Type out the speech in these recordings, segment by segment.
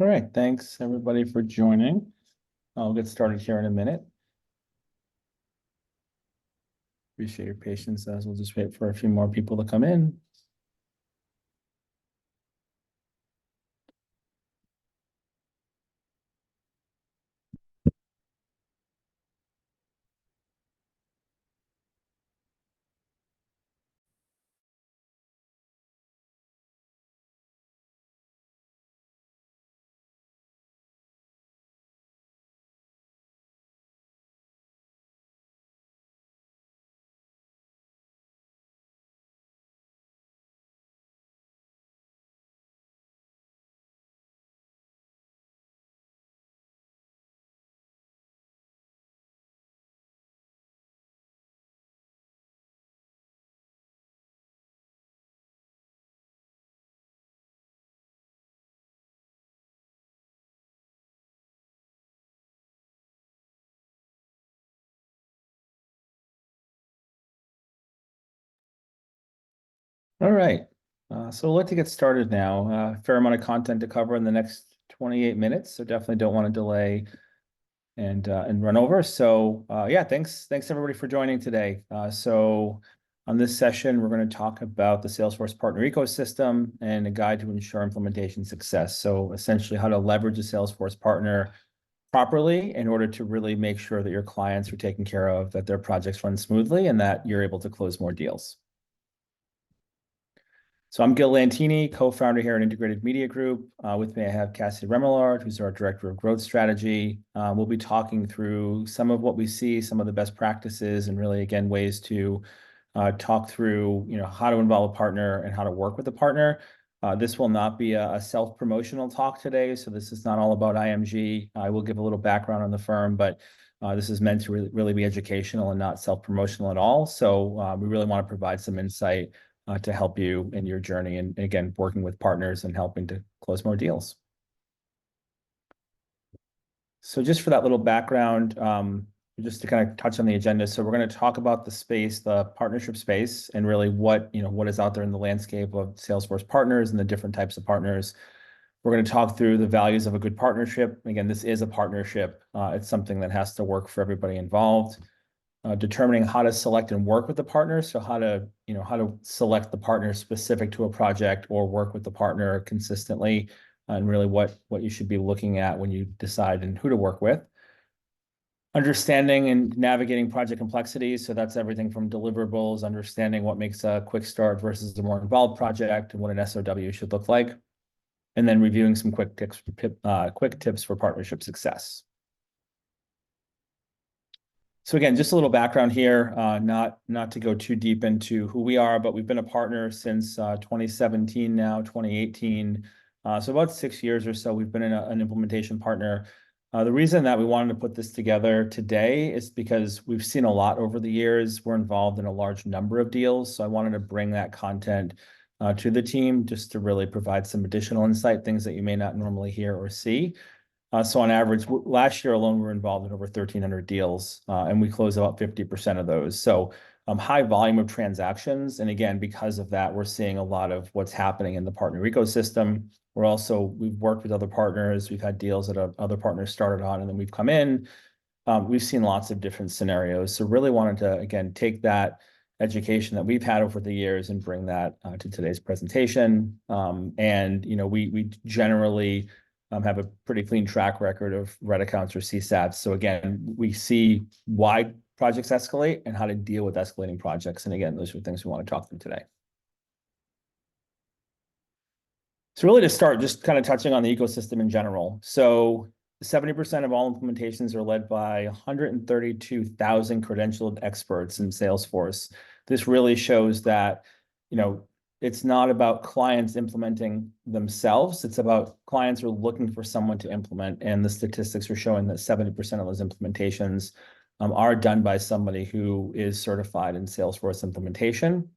All right, thanks everybody for joining. I'll get started here in a minute. Appreciate your patience as we'll just wait for a few more people to come in. All right, so we'll let to get started now. Fair amount of content to cover in the next 28 minutes, so definitely don't want to delay and run over. So yeah, thanks everybody for joining today. So on this session, we're going to talk about the Salesforce Partner Ecosystem and a guide to ensure implementation success. So essentially how to leverage a Salesforce partner properly in order to really make sure that your clients are taken care of, that their projects run smoothly, and that you're able to close more deals. So I'm Gil Lantini, co-founder here at Integrated Media Group. With me, I have Cassie Remillard, who's our Director of Growth Strategy. We'll be talking through some of what we see, some of the best practices, and really, again, ways to talk through, how to involve a partner and how to work with a partner. This will not be a self-promotional talk today, so this is not all about IMG. I will give a little background on the firm, but this is meant to really be educational and not self-promotional at all. So we really want to provide some insight to help you in your journey, and again, working with partners and helping to close more deals. So just for that little background, just to kind of touch on the agenda. So we're going to talk about the space, the partnership space, and really what is out there in the landscape of Salesforce partners and the different types of partners. We're going to talk through the values of a good partnership. Again, this is a partnership. It's something that has to work for everybody involved. Determining how to select and work with the partner. So how to select the partner specific to a project or work with the partner consistently, and really what you should be looking at when you decide and who to work with. Understanding and navigating project complexities. So that's everything from deliverables, understanding what makes a quick start versus a more involved project and what an SOW should look like. And then reviewing some quick tips for partnership success. So again, just a little background here, not to go too deep into who we are, but we've been a partner since 2017 now, 2018. So about 6 years or so, we've been an implementation partner. The reason that we wanted to put this together today is because we've seen a lot over the years. We're involved in a large number of deals. So I wanted to bring that content to the team just to really provide some additional insight, things that you may not normally hear or see. So on average, last year alone, we were involved in over 1,300 deals, and we closed about 50% of those. So high volume of transactions. And again, because of that, we're seeing a lot of what's happening in the partner ecosystem. We've worked with other partners. We've had deals that other partners started on, and then we've come in. We've seen lots of different scenarios. So really wanted to, again, take that education that we've had over the years and bring that to today's presentation. We generally have a pretty clean track record of red accounts or CSATs. So again, we see why projects escalate and how to deal with escalating projects. And again, those are things we want to talk through today. So really to start, just kind of touching on the ecosystem in general. So 70% of all implementations are led by 132,000 credentialed experts in Salesforce. This really shows that, it's not about clients implementing themselves. It's about clients are looking for someone to implement. And the statistics are showing that 70% of those implementations are done by somebody who is certified in Salesforce implementation.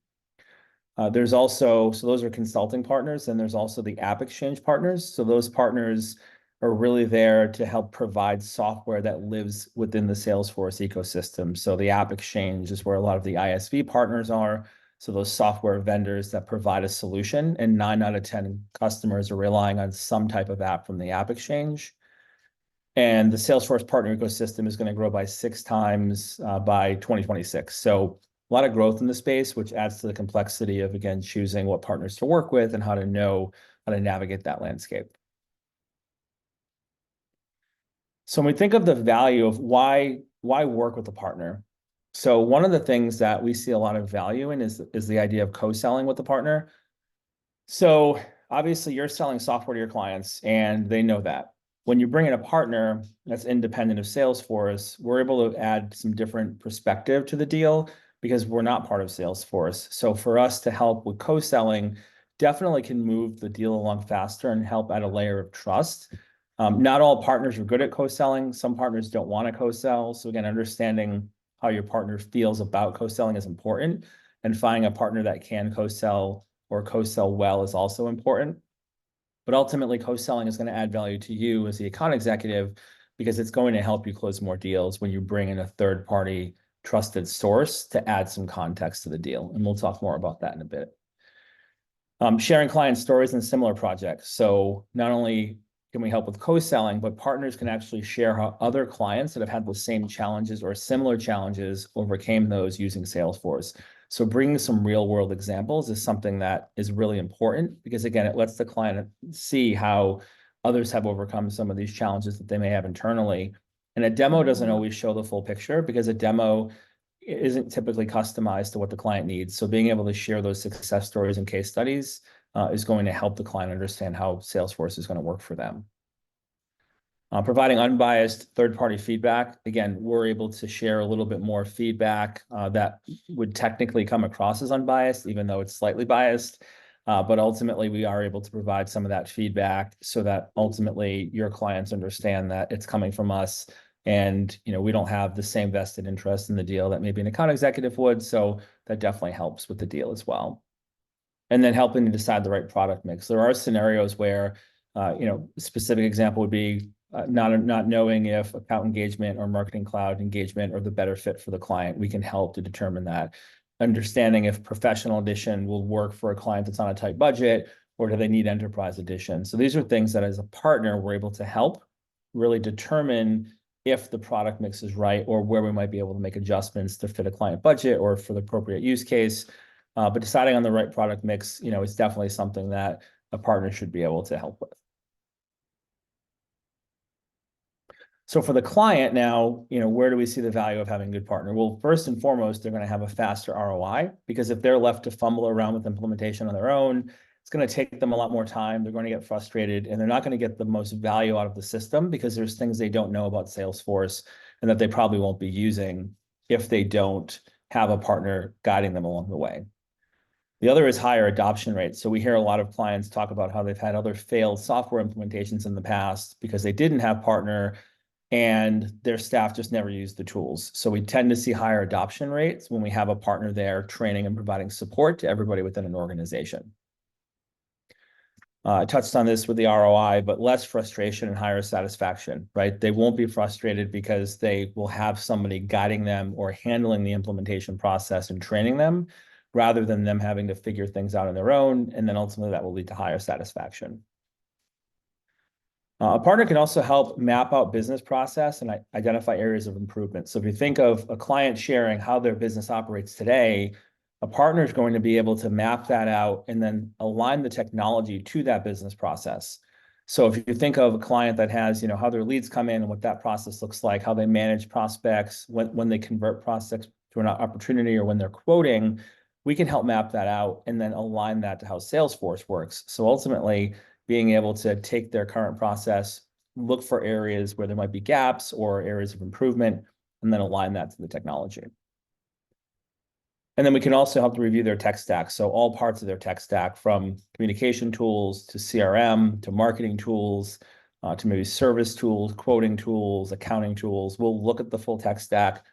There's also, so those are consulting partners, and there's also the app exchange partners. So those partners are really there to help provide software that lives within the Salesforce ecosystem. So the app exchange is where a lot of the ISV partners are. So those software vendors that provide a solution, and 9 out of 10 customers are relying on some type of app from the App Exchange. And the Salesforce Partner Ecosystem is going to grow by 6 times by 2026. So a lot of growth in the space, which adds to the complexity of, again, choosing what partners to work with and how to know how to navigate that landscape. So when we think of the value of why work with a partner, so one of the things that we see a lot of value in is the idea of co-selling with the partner. So obviously you're selling software to your clients and they know that. When you bring in a partner that's independent of Salesforce, we're able to add some different perspective to the deal because we're not part of Salesforce. So for us to help with co-selling, definitely can move the deal along faster and help add a layer of trust. Not all partners are good at co-selling. Some partners don't want to co-sell. So again, understanding how your partner feels about co-selling is important, and finding a partner that can co-sell or co-sell well is also important. But ultimately, co-selling is going to add value to you as the account executive because it's going to help you close more deals when you bring in a third-party trusted source to add some context to the deal. And we'll talk more about that in a bit. Sharing client stories and similar projects. So not only can we help with co-selling, but partners can actually share how other clients that have had the same challenges or similar challenges overcame those using Salesforce. So bringing some real world examples is something that is really important because, again, it lets the client see how others have overcome some of these challenges that they may have internally. And a demo doesn't always show the full picture because a demo isn't typically customized to what the client needs. So being able to share those success stories and case studies is going to help the client understand how Salesforce is going to work for them. Providing unbiased third-party feedback. Again, we're able to share a little bit more feedback that would technically come across as unbiased, even though it's slightly biased. But ultimately, we are able to provide some of that feedback so that ultimately your clients understand that it's coming from us. And we don't have the same vested interest in the deal that maybe an account executive would. So that definitely helps with the deal as well. And then helping to decide the right product mix. There are scenarios where, specific example would be not knowing if account engagement or marketing cloud engagement are the better fit for the client. We can help to determine that. Understanding if professional edition will work for a client that's on a tight budget, or do they need enterprise edition? So these are things that as a partner, we're able to help really determine if the product mix is right or where we might be able to make adjustments to fit a client budget or for the appropriate use case. But deciding on the right product mix, is definitely something that a partner should be able to help with. So for the client now, where do we see the value of having a good partner? Well, first and foremost, they're going to have a faster ROI because if they're left to fumble around with implementation on their own, it's going to take them a lot more time. They're going to get frustrated and they're not going to get the most value out of the system because there's things they don't know about Salesforce and that they probably won't be using if they don't have a partner guiding them along the way. The other is higher adoption rates. So we hear a lot of clients talk about how they've had other failed software implementations in the past because they didn't have partner and their staff just never used the tools. So we tend to see higher adoption rates when we have a partner there training and providing support to everybody within an organization. I touched on this with the ROI, but less frustration and higher satisfaction, right? They won't be frustrated because they will have somebody guiding them or handling the implementation process and training them, rather than them having to figure things out on their own. And then ultimately that will lead to higher satisfaction. A partner can also help map out business process and identify areas of improvement. So if you think of a client sharing how their business operates today, a partner is going to be able to map that out and then align the technology to that business process. So if you think of a client that has, how their leads come in and what that process looks like, how they manage prospects, when they convert prospects to an opportunity or when they're quoting, we can help map that out and then align that to how Salesforce works. So ultimately, being able to take their current process, look for areas where there might be gaps or areas of improvement, and then align that to the technology. And then we can also help to review their tech stack. So all parts of their tech stack, from communication tools to CRM to marketing tools to maybe service tools, quoting tools, accounting tools. We'll look at the full tech stack.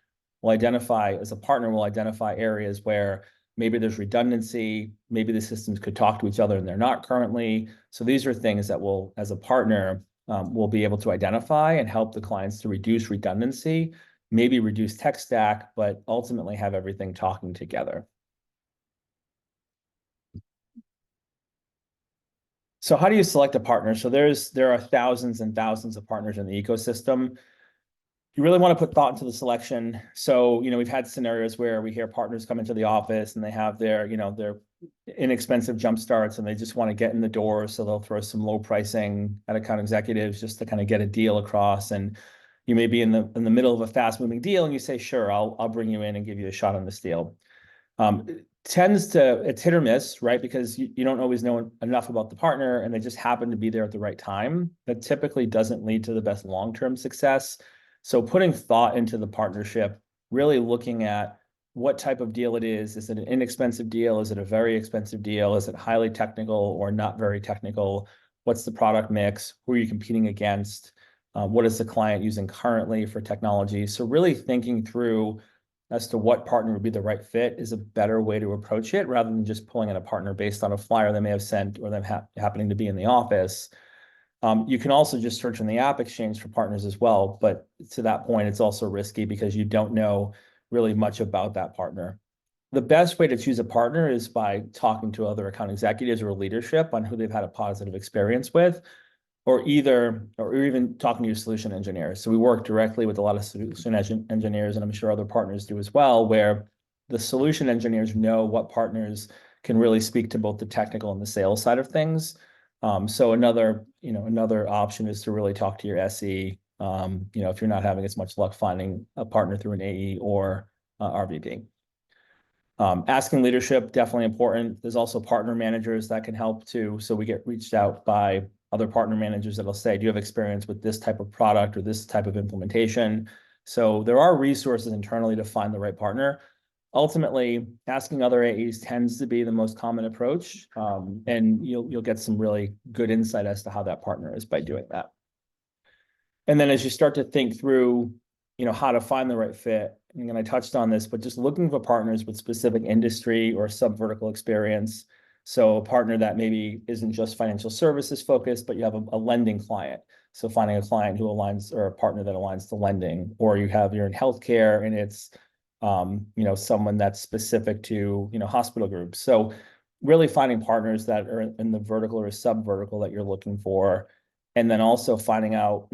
We'll identify, as a partner, we'll identify areas where maybe there's redundancy, maybe the systems could talk to each other and they're not currently. So these are things that will, as a partner, we'll be able to identify and help the clients to reduce redundancy, maybe reduce tech stack, but ultimately have everything talking together. So how do you select a partner? So there are thousands and thousands of partners in the ecosystem. You really want to put thought into the selection. So, we've had scenarios where we hear partners come into the office and they have their inexpensive jump starts and they just want to get in the door. So they'll throw some low pricing at account executives just to kind of get a deal across. And you may be in the middle of a fast moving deal and you say, sure, I'll bring you in and give you a shot on this deal. It's hit or miss, right? Because you don't always know enough about the partner and they just happen to be there at the right time. That typically doesn't lead to the best long-term success. So putting thought into the partnership, really looking at what type of deal it is. Is it an inexpensive deal? Is it a very expensive deal? Is it highly technical or not very technical? What's the product mix? Who are you competing against? What is the client using currently for technology? So really thinking through as to what partner would be the right fit is a better way to approach it rather than just pulling in a partner based on a flyer they may have sent or them happening to be in the office. You can also just search in the app exchange for partners as well. But to that point, it's also risky because you don't know really much about that partner. The best way to choose a partner is by talking to other account executives or leadership on who they've had a positive experience with, or even talking to your solution engineers. So we work directly with a lot of solution engineers, and I'm sure other partners do as well, where the solution engineers know what partners can really speak to both the technical and the sales side of things. So another option is to really talk to your SE. If you're not having as much luck finding a partner through an AE or RVP. Asking leadership, definitely important. There's also partner managers that can help too. So we get reached out by other partner managers that'll say, do you have experience with this type of product or this type of implementation? So there are resources internally to find the right partner. Ultimately, asking other AEs tends to be the most common approach, and you'll get some really good insight as to how that partner is by doing that. And then as you start to think through, how to find the right fit, and I touched on this, but just looking for partners with specific industry or sub-vertical experience. So a partner that maybe isn't just financial services focused, but you have a lending client. So finding a client who aligns or a partner that aligns to lending, or you're in healthcare and it's someone that's specific to hospital groups. So really finding partners that are in the vertical or sub-vertical that you're looking for, and then also finding out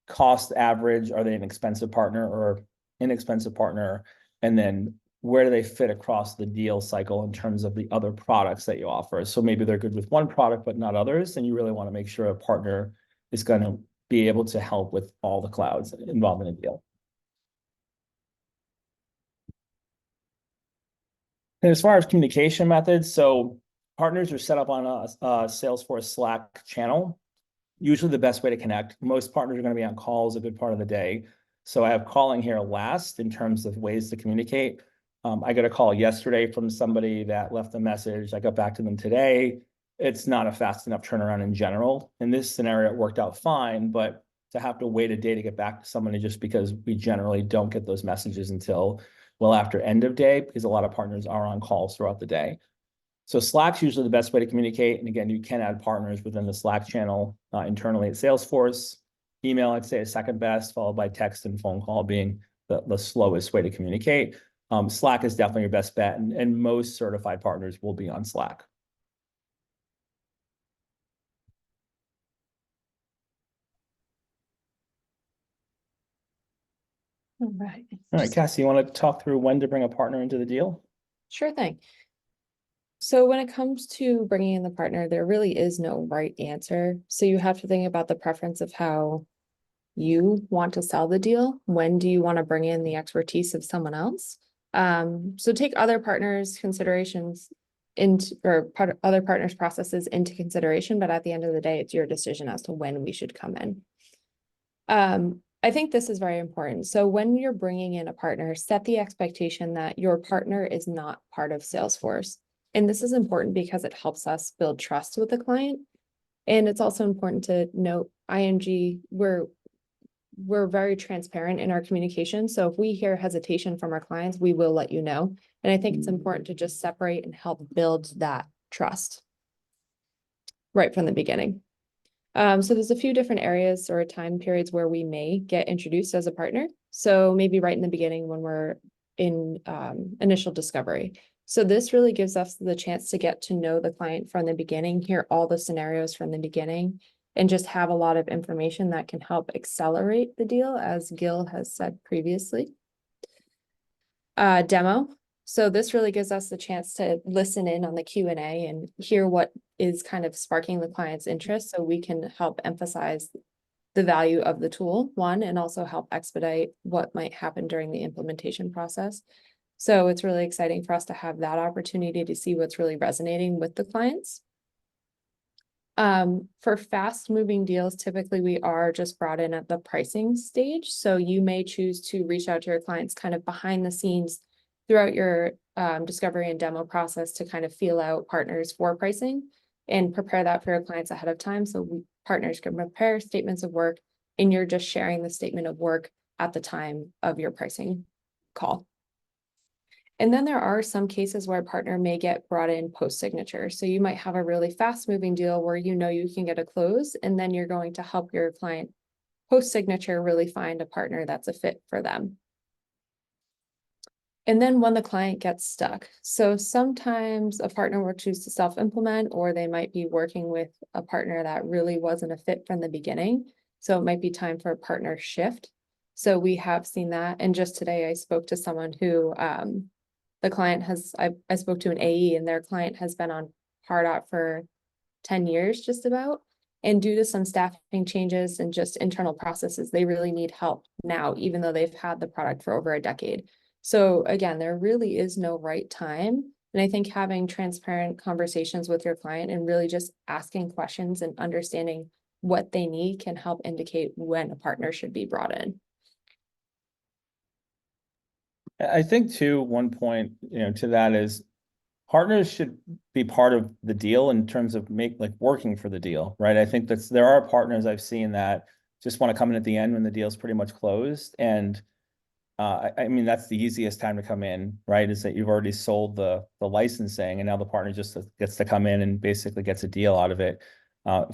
cost average, are they an expensive partner or inexpensive partner, and then where do they fit across the deal cycle in terms of the other products that you offer. So maybe they're good with one product but not others, and you really want to make sure a partner is going to be able to help with all the clouds involved in a deal. And as far as communication methods, so partners are set up on a Salesforce Slack channel. Usually the best way to connect. Most partners are going to be on calls a good part of the day. So I have calling here last in terms of ways to communicate. I got a call yesterday from somebody that left a message. I got back to them today. It's not a fast enough turnaround in general. In this scenario, it worked out fine, but to have to wait a day to get back to somebody just because we generally don't get those messages until well after end of day, because a lot of partners are on calls throughout the day. So Slack's usually the best way to communicate. And again, you can add partners within the Slack channel internally at Salesforce. Email, I'd say, is second best, followed by text and phone call being the slowest way to communicate. Slack is definitely your best bet, and most certified partners will be on Slack. All right. All right, Cassie, you want to talk through when to bring a partner into the deal? Sure thing. So when it comes to bringing in the partner, there really is no right answer. So you have to think about the preference of how you want to sell the deal. When do you want to bring in the expertise of someone else? So take other partners' considerations other partners' processes into consideration, but at the end of the day, it's your decision as to when we should come in. I think this is very important. So when you're bringing in a partner, set the expectation that your partner is not part of Salesforce. And this is important because it helps us build trust with the client. And it's also important to note ING, we're very transparent in our communication. So if we hear hesitation from our clients, we will let you know. And I think it's important to just separate and help build that trust right from the beginning. So there's a few different areas or time periods where we may get introduced as a partner. So maybe right in the beginning when we're in initial discovery. So this really gives us the chance to get to know the client from the beginning, hear all the scenarios from the beginning, and just have a lot of information that can help accelerate the deal, as Gil has said previously. Demo. So this really gives us the chance to listen in on the Q&A and hear what is kind of sparking the client's interest, so we can help emphasize the value of the tool, one, and also help expedite what might happen during the implementation process. So it's really exciting for us to have that opportunity to see what's really resonating with the clients. For fast moving deals, typically we are just brought in at the pricing stage. So you may choose to reach out to your clients kind of behind the scenes throughout your discovery and demo process to kind of feel out partners for pricing and prepare that for your clients ahead of time. So partners can prepare statements of work, and you're just sharing the statement of work at the time of your pricing call. And then there are some cases where a partner may get brought in post-signature. So you might have a really fast-moving deal where you know you can get a close, and then you're going to help your client post-signature really find a partner that's a fit for them. And then when the client gets stuck. So sometimes a partner will choose to self-implement, or they might be working with a partner that really wasn't a fit from the beginning. So it might be time for a partner shift. So we have seen that. And just today I spoke to someone who the client has, I spoke to an AE, and their client has been on Pardot for 10 years, just about. And due to some staffing changes and just internal processes, they really need help now, even though they've had the product for over a decade. So again, there really is no right time. And I think having transparent conversations with your client and really just asking questions and understanding what they need can help indicate when a partner should be brought in. I think too, one point, to that is partners should be part of the deal in terms of working for the deal, right? I think there are partners I've seen that just want to come in at the end when the deal's pretty much closed. And I mean, that's the easiest time to come in, right? Is that you've already sold the licensing, and now the partner just gets to come in and basically gets a deal out of it.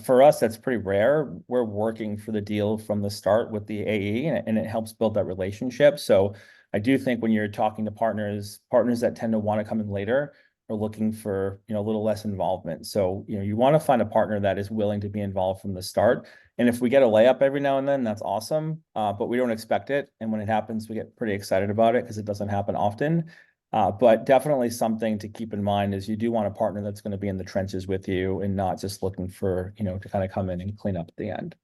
For us, that's pretty rare. We're working for the deal from the start with the AE, and it helps build that relationship. So I do think when you're talking to partners that tend to want to come in later are looking for, a little less involvement. So, you want to find a partner that is willing to be involved from the start. And if we get a layup every now and then, that's awesome. But we don't expect it. And when it happens, we get pretty excited about it because it doesn't happen often. But definitely something to keep in mind is you do want a partner that's going to be in the trenches with you and not just looking for, to kind of come in and clean up at the end.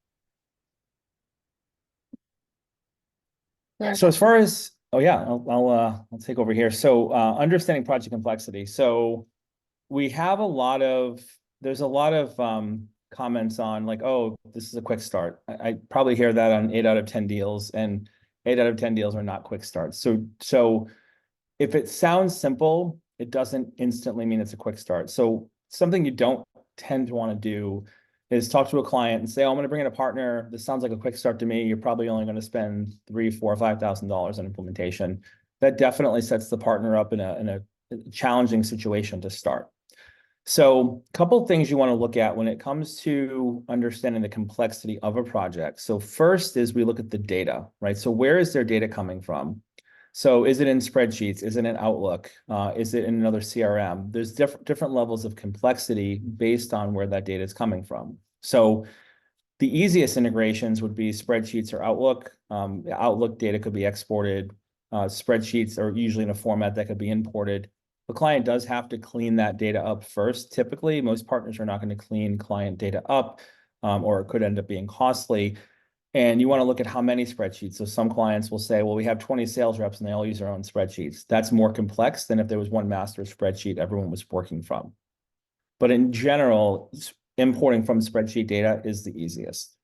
Yeah. So as far as, oh yeah, I'll take over here. So understanding project complexity. So we have there's a lot of comments on like, oh, this is a quick start. I probably hear that on 8 out of 10 deals, and 8 out of 10 deals are not quick starts. So if it sounds simple, it doesn't instantly mean it's a quick start. So something you don't tend to want to do is talk to a client and say, oh, I'm going to bring in a partner. This sounds like a quick start to me. You're probably only going to spend $3,000, $4,000, $5,000 on implementation. That definitely sets the partner up in a challenging situation to start. So a couple of things you want to look at when it comes to understanding the complexity of a project. So first is we look at the data, right? So where is their data coming from? So is it in spreadsheets? Is it in Outlook? Is it in another CRM? There's different levels of complexity based on where that data is coming from. So the easiest integrations would be spreadsheets or Outlook. Outlook data could be exported. Spreadsheets are usually in a format that could be imported. The client does have to clean that data up first. Typically, most partners are not going to clean client data up, or it could end up being costly. And you want to look at how many spreadsheets. So some clients will say, well, we have 20 sales reps and they all use their own spreadsheets. That's more complex than if there was one master spreadsheet everyone was working from. But in general, importing from spreadsheet data is the easiest.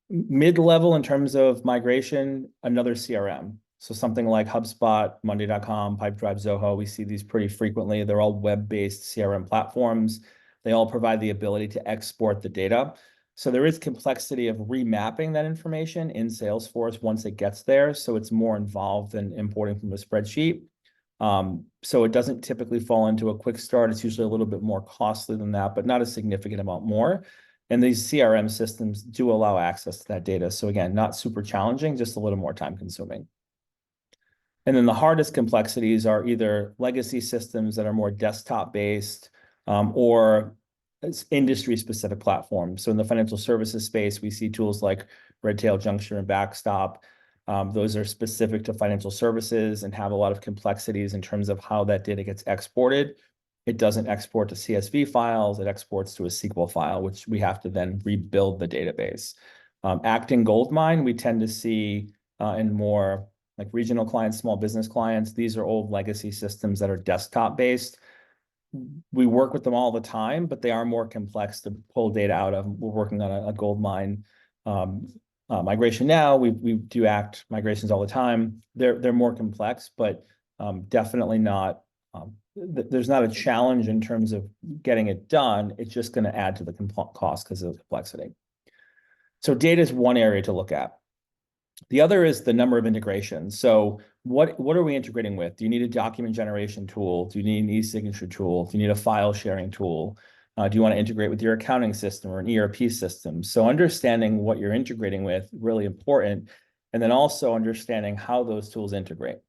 Mid-level in terms of migration, another CRM. So something like HubSpot, Monday.com, Pipedrive, Zoho, we see these pretty frequently. They're all web-based CRM platforms. They all provide the ability to export the data. So there is complexity of remapping that information in Salesforce once it gets there. So it's more involved than importing from a spreadsheet. So it doesn't typically fall into a quick start. It's usually a little bit more costly than that, but not a significant amount more. And these CRM systems do allow access to that data. So again, not super challenging, just a little more time consuming. And then the hardest complexities are either legacy systems that are more desktop-based, or industry-specific platforms. So in the financial services space, we see tools like Redtail, Juncture, and Backstop. Those are specific to financial services and have a lot of complexities in terms of how that data gets exported. It doesn't export to CSV files, it exports to a SQL file, which we have to then rebuild the database. Acting Goldmine, we tend to see in more like regional clients, small business clients. These are old legacy systems that are desktop-based. We work with them all the time, but they are more complex to pull data out of. We're working on a Goldmine migration now. We do Act migrations all the time. They're more complex, but definitely not. There's not a challenge in terms of getting it done. It's just going to add to the cost because of the complexity. So data is one area to look at. The other is the number of integrations. So what are we integrating with? Do you need a document generation tool? Do you need an e-signature tool? Do you need a file sharing tool? Do you want to integrate with your accounting system or an ERP system? So understanding what you're integrating with, really important. And then also understanding how those tools integrate.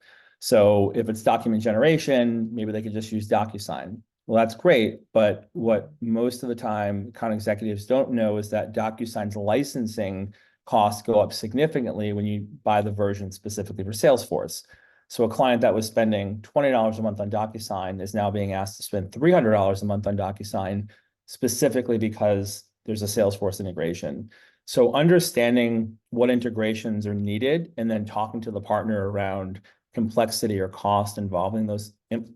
So if it's document generation, maybe they could just use DocuSign. Well, that's great, but what most of the time account executives don't know is that DocuSign's licensing costs go up significantly when you buy the version specifically for Salesforce. So a client that was spending $20 a month on DocuSign is now being asked to spend $300 a month on DocuSign, specifically because there's a Salesforce integration. So understanding what integrations are needed and then talking to the partner around complexity or cost involving those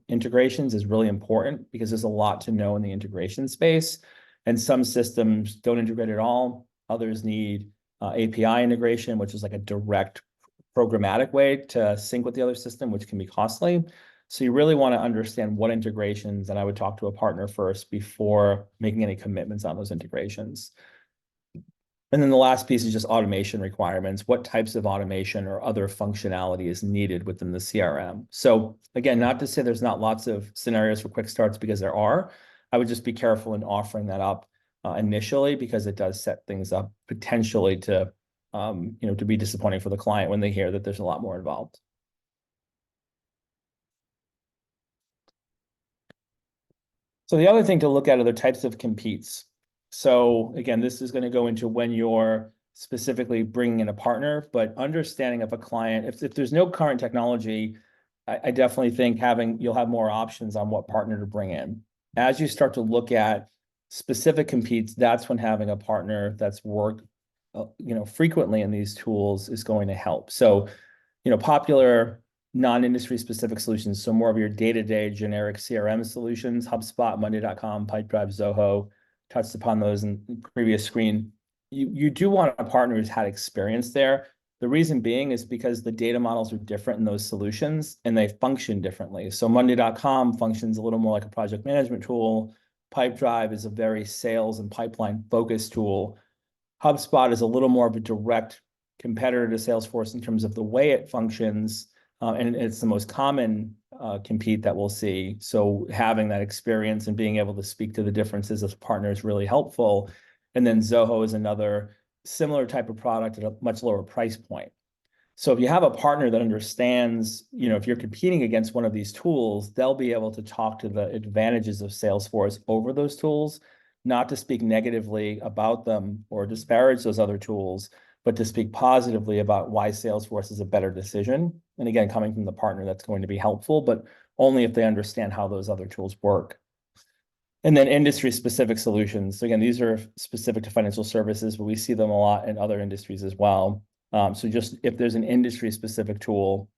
integrations is really important, because there's a lot to know in the integration space. And some systems don't integrate at all. Others need API integration, which is like a direct programmatic way to sync with the other system, which can be costly. So you really want to understand what integrations, and I would talk to a partner first before making any commitments on those integrations. And then the last piece is just automation requirements. What types of automation or other functionality is needed within the CRM? So again, not to say there's not lots of scenarios for quick starts, because there are. I would just be careful in offering that up initially, because it does set things up potentially to, to be disappointing for the client when they hear that there's a lot more involved. So the other thing to look at are the types of competes. So again, this is going to go into when you're specifically bringing in a partner, but understanding of a client, if there's no current technology, I definitely think you'll have more options on what partner to bring in. As you start to look at specific competes, that's when having a partner that's worked, frequently in these tools is going to help. So, popular non-industry specific solutions, so more of your day-to-day generic CRM solutions, HubSpot, Monday.com, Pipedrive, Zoho, touched upon those in the previous screen. You do want a partner who's had experience there. The reason being is because the data models are different in those solutions and they function differently. So Monday.com functions a little more like a project management tool. Pipedrive is a very sales and pipeline focused tool. HubSpot is a little more of a direct competitor to Salesforce in terms of the way it functions. And it's the most common compete that we'll see. So having that experience and being able to speak to the differences as a partner is really helpful. And then Zoho is another similar type of product at a much lower price point. So if you have a partner that understands, if you're competing against one of these tools, they'll be able to talk to the advantages of Salesforce over those tools, not to speak negatively about them or disparage those other tools, but to speak positively about why Salesforce is a better decision. And again, coming from the partner, that's going to be helpful, but only if they understand how those other tools work. And then industry-specific solutions. So again, these are specific to financial services, but we see them a lot in other industries as well. So just if there's an industry-specific tool,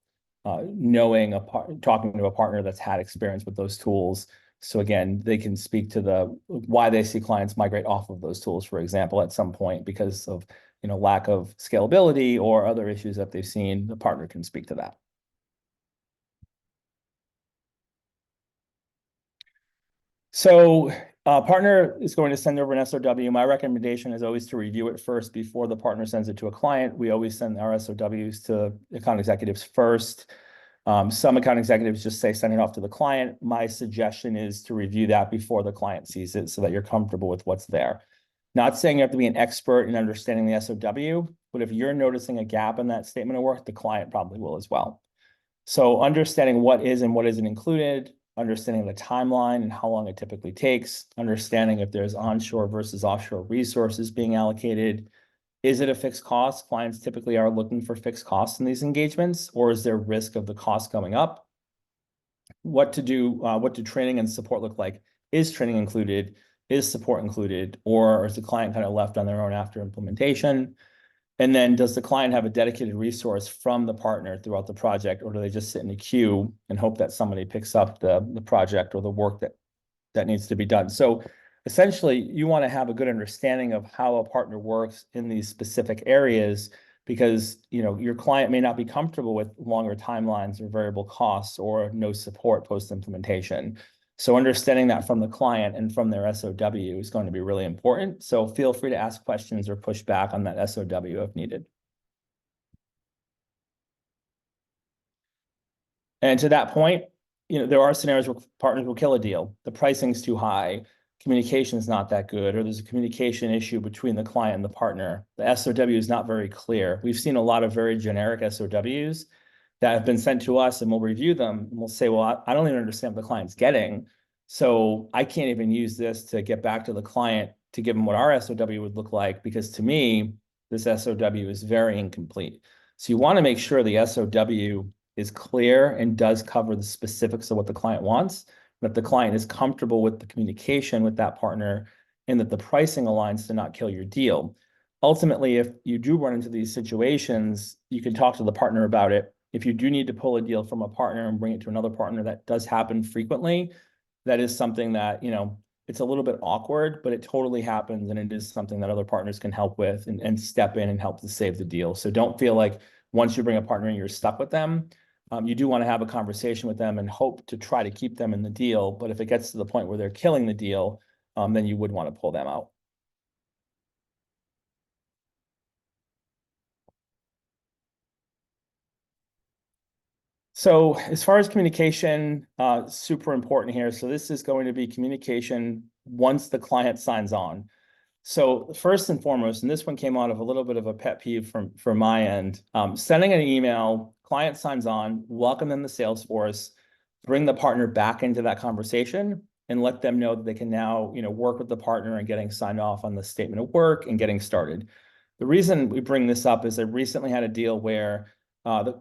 talking to a partner that's had experience with those tools. So again, they can speak to why they see clients migrate off of those tools, for example, at some point because of lack of scalability or other issues that they've seen. The partner can speak to that. So partner is going to send over an SOW. My recommendation is always to review it first before the partner sends it to a client. We always send our SOWs to account executives first. Some account executives just say send it off to the client. My suggestion is to review that before the client sees it so that you're comfortable with what's there. Not saying you have to be an expert in understanding the SOW, but if you're noticing a gap in that statement of work, the client probably will as well. So understanding what is and what isn't included, understanding the timeline and how long it typically takes, understanding if there's onshore versus offshore resources being allocated. Is it a fixed cost? Clients typically are looking for fixed costs in these engagements, or is there risk of the cost going up? What to do, what do training and support look like? Is training included? Is support included? Or is the client kind of left on their own after implementation? And then does the client have a dedicated resource from the partner throughout the project, or do they just sit in a queue and hope that somebody picks up the project or the work that needs to be done? So essentially, you want to have a good understanding of how a partner works in these specific areas, because your client may not be comfortable with longer timelines or variable costs or no support post-implementation. So understanding that from the client and from their SOW is going to be really important. So feel free to ask questions or push back on that SOW if needed. And to that point, there are scenarios where partners will kill a deal. The pricing's too high, communication is not that good, or there's a communication issue between the client and the partner. The SOW is not very clear. We've seen a lot of very generic SOWs that have been sent to us, and we'll review them and we'll say, well, I don't even understand what the client's getting. So I can't even use this to get back to the client to give them what our SOW would look like, because to me, this SOW is very incomplete. So you want to make sure the SOW is clear and does cover the specifics of what the client wants, that the client is comfortable with the communication with that partner, and that the pricing aligns to not kill your deal. Ultimately, if you do run into these situations, you can talk to the partner about it. If you do need to pull a deal from a partner and bring it to another partner, that does happen frequently. That is something that, it's a little bit awkward, but it totally happens. And it is something that other partners can help with and step in and help to save the deal. So don't feel like once you bring a partner in, you're stuck with them. You do want to have a conversation with them and hope to try to keep them in the deal. But if it gets to the point where they're killing the deal, then you would want to pull them out. So as far as communication, super important here. So this is going to be communication once the client signs on. So first and foremost, and this one came out of a little bit of a pet peeve from my end, sending an email, client signs on, welcome them to Salesforce, bring the partner back into that conversation and let them know that they can now, work with the partner and getting signed off on the statement of work and getting started. The reason we bring this up is I recently had a deal where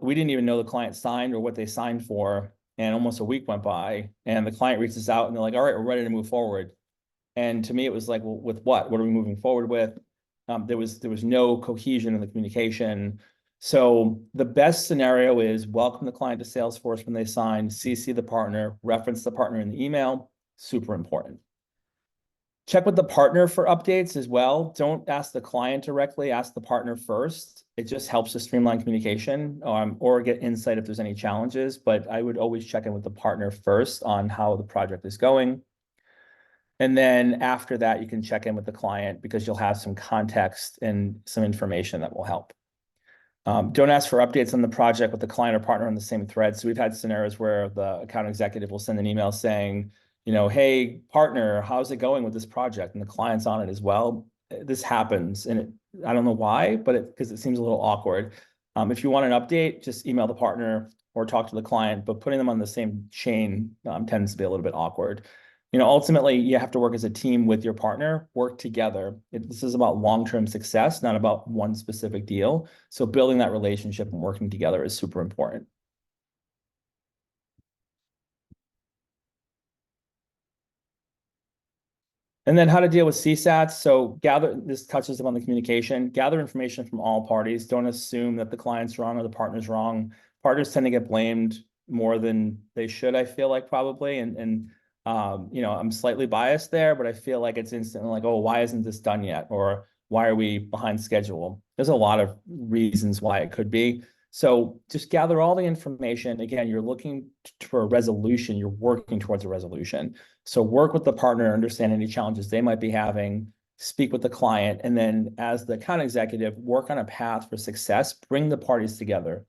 we didn't even know the client signed or what they signed for, and almost a week went by, and the client reaches out and they're like, all right, we're ready to move forward. And to me, it was like, well, with what? What are we moving forward with? There was no cohesion in the communication. So the best scenario is welcome the client to Salesforce when they sign, CC the partner, reference the partner in the email. Super important. Check with the partner for updates as well. Don't ask the client directly, ask the partner first. It just helps to streamline communication, or get insight if there's any challenges. But I would always check in with the partner first on how the project is going. And then after that, you can check in with the client because you'll have some context and some information that will help. Don't ask for updates on the project with the client or partner on the same thread. So we've had scenarios where the account executive will send an email saying, hey, partner, how's it going with this project? And the client's on it as well. This happens, and I don't know why, but because it seems a little awkward. If you want an update, just email the partner or talk to the client, but putting them on the same chain tends to be a little bit awkward. Ultimately, you have to work as a team with your partner, work together. This is about long-term success, not about one specific deal. So building that relationship and working together is super important. And then how to deal with CSATs. So this touches upon the communication, gather information from all parties. Don't assume that the client's wrong or the partner's wrong. Partners tend to get blamed more than they should, I feel like, probably. And I'm slightly biased there, but I feel like it's instantly like, oh, why isn't this done yet? Or why are we behind schedule? There's a lot of reasons why it could be. So just gather all the information. Again, you're looking for a resolution. You're working towards a resolution. So work with the partner, understand any challenges they might be having, speak with the client, and then as the account executive, work on a path for success, bring the parties together.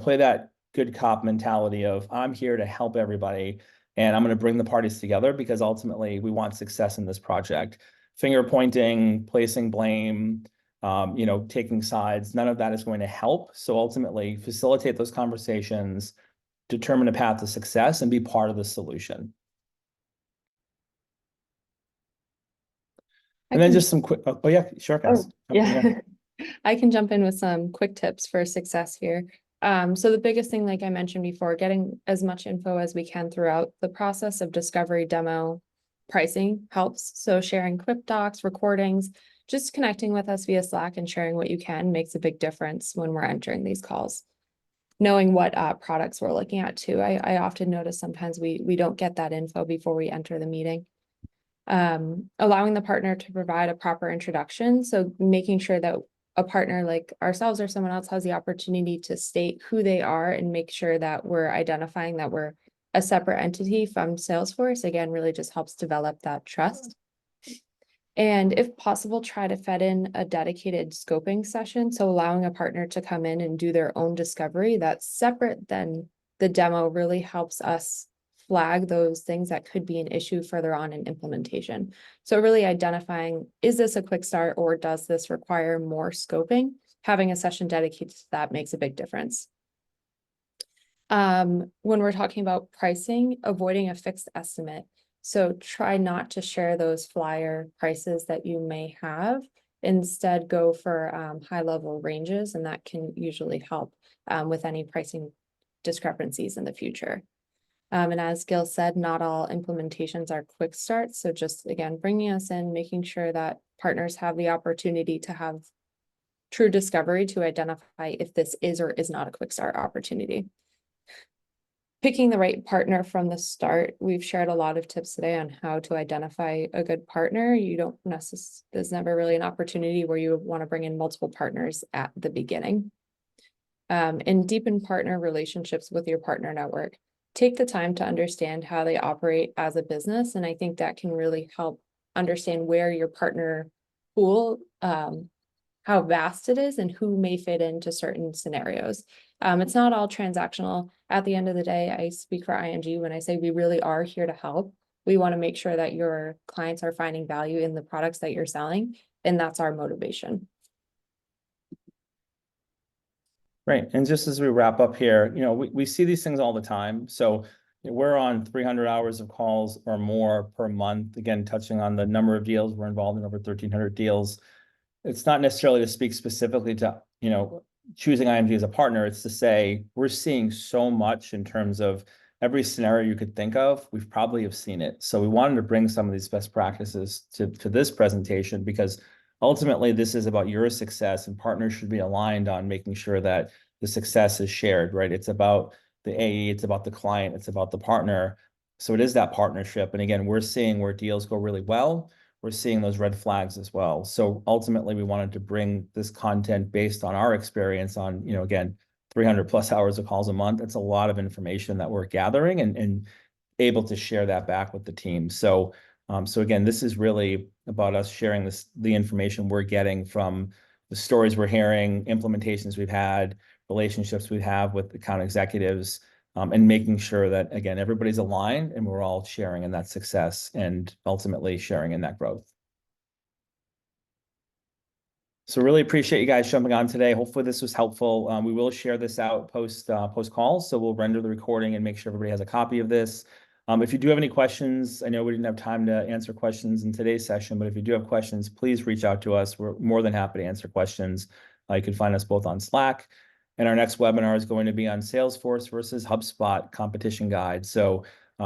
Play that good cop mentality of I'm here to help everybody and I'm going to bring the parties together because ultimately we want success in this project. Finger pointing, placing blame, taking sides, none of that is going to help. So ultimately facilitate those conversations, determine a path to success and be part of the solution. And then just some quick, oh yeah, sure, guys. Yeah. I can jump in with some quick tips for success here. So the biggest thing, like I mentioned before, getting as much info as we can throughout the process of discovery, demo, pricing helps. So sharing quick docs, recordings, just connecting with us via Slack and sharing what you can makes a big difference when we're entering these calls. Knowing what products we're looking at too. I often notice sometimes we don't get that info before we enter the meeting. Allowing the partner to provide a proper introduction. So making sure that a partner like ourselves or someone else has the opportunity to state who they are and make sure that we're identifying that we're a separate entity from Salesforce, again, really just helps develop that trust. And if possible, try to fit in a dedicated scoping session. So allowing a partner to come in and do their own discovery that's separate than the demo really helps us flag those things that could be an issue further on in implementation. So really identifying, is this a quick start or does this require more scoping? Having a session dedicated to that makes a big difference. When we're talking about pricing, avoiding a fixed estimate. So try not to share those flyer prices that you may have. Instead, go for high-level ranges, and that can usually help with any pricing discrepancies in the future. And as Gil said, not all implementations are quick starts. So just, again, bringing us in, making sure that partners have the opportunity to have true discovery to identify if this is or is not a quick start opportunity. Picking the right partner from the start. We've shared a lot of tips today on how to identify a good partner. You don't necessarily, there's never really an opportunity where you want to bring in multiple partners at the beginning. And deepen partner relationships with your partner network. Take the time to understand how they operate as a business. And I think that can really help understand where your partner pool, how vast it is and who may fit into certain scenarios. It's not all transactional. At the end of the day, I speak for ING when I say we really are here to help. We want to make sure that your clients are finding value in the products that you're selling, and that's our motivation. Right. And just as we wrap up here, we see these things all the time. So we're on 300 hours of calls or more per month. Again, touching on the number of deals, we're involved in over 1,300 deals. It's not necessarily to speak specifically to, choosing IMG as a partner. It's to say we're seeing so much in terms of every scenario you could think of. We've probably have seen it. So we wanted to bring some of these best practices to this presentation because ultimately this is about your success and partners should be aligned on making sure that the success is shared, right? It's about the AE, it's about the client, it's about the partner. So it is that partnership. And again, we're seeing where deals go really well. We're seeing those red flags as well. So ultimately, we wanted to bring this content based on our experience on, again, 300 plus hours of calls a month. That's a lot of information that we're gathering and able to share that back with the team. So, so again, this is really about us sharing the information we're getting from the stories we're hearing, implementations we've had, relationships we have with account executives, and making sure that, again, everybody's aligned and we're all sharing in that success and ultimately sharing in that growth. So really appreciate you guys jumping on today. Hopefully this was helpful. We will share this out post call. So we'll render the recording and make sure everybody has a copy of this. If you do have any questions, I know we didn't have time to answer questions in today's session, but if you do have questions, please reach out to us. We're more than happy to answer questions. You can find us both on Slack. And our next webinar is going to be on Salesforce versus HubSpot competition guide. So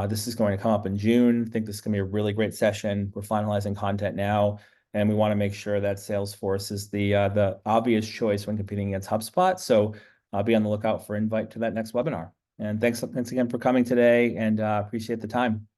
this is going to come up in June. I think this is going to be a really great session. We're finalizing content now, and we want to make sure that Salesforce is the obvious choice when competing against HubSpot. So be on the lookout for invite to that next webinar. And thanks again for coming today, and appreciate the time.